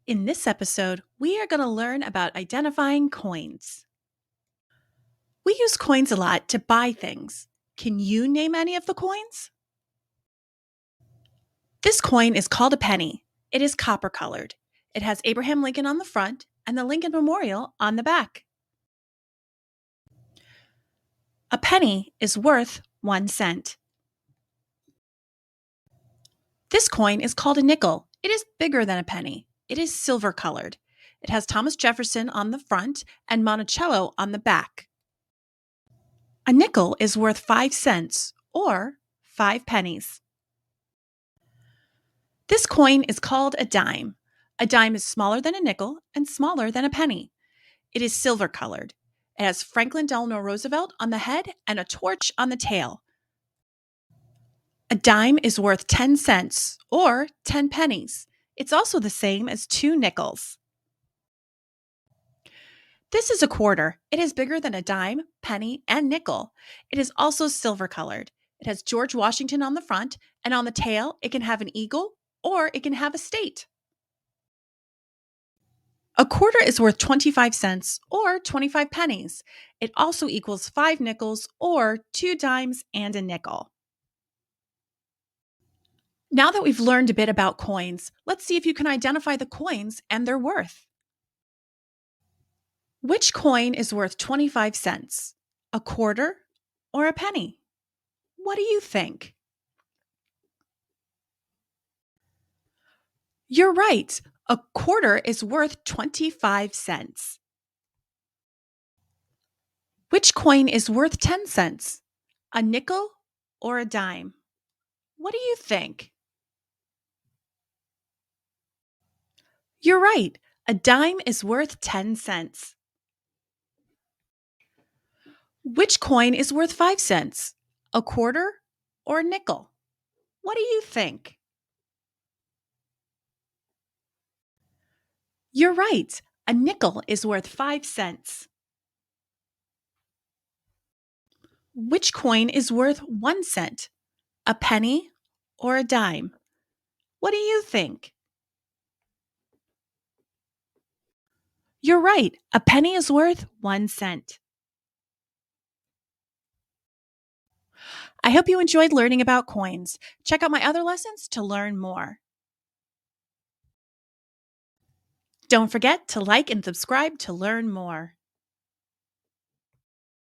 In this episode, we are going to learn about identifying coins. We use coins a lot to buy things. Can you name any of the coins? This coin is called a penny. It is copper colored. It has Abraham Lincoln on the front and the Lincoln Memorial on the back. A penny is worth 1 cent. This coin is called a nickel. It is bigger than a penny. It is silver colored. It has Thomas Jefferson on the front and Monticello on the back. A nickel is worth 5 cents, or 5 pennies. This coin is called a dime. A dime is smaller than a nickel and smaller than a penny. It is silver colored. It has Franklin Delano Roosevelt on the head and a torch on the tail. A dime is worth 10 cents, or 10 pennies. It's also the same as 2 nickels. This is a quarter. It is bigger than a dime, penny, and nickel. It is also silver colored. It has George Washington on the front, and on the tail, it can have an eagle or it can have a state. A quarter is worth 25 cents or 25 pennies. It also equals 5 nickels or 2 dimes and a nickel. Now that we've learned a bit about coins, let's see if you can identify the coins and their worth. Which coin is worth 25 cents? A quarter or a penny? What do you think? You're right. A quarter is worth 25 cents. Which coin is worth 10 cents? A nickel or a dime? What do you think? You're right. A dime is worth 10 cents. Which coin is worth 5 cents? A quarter or a nickel? What do you think? You're right. A nickel is worth 5 cents. Which coin is worth 1 cent? A penny or a dime? What do you think? You're right. A penny is worth 1 cent. I hope you enjoyed learning about coins. Check out my other lessons to learn more. Don't forget to like and subscribe to learn more.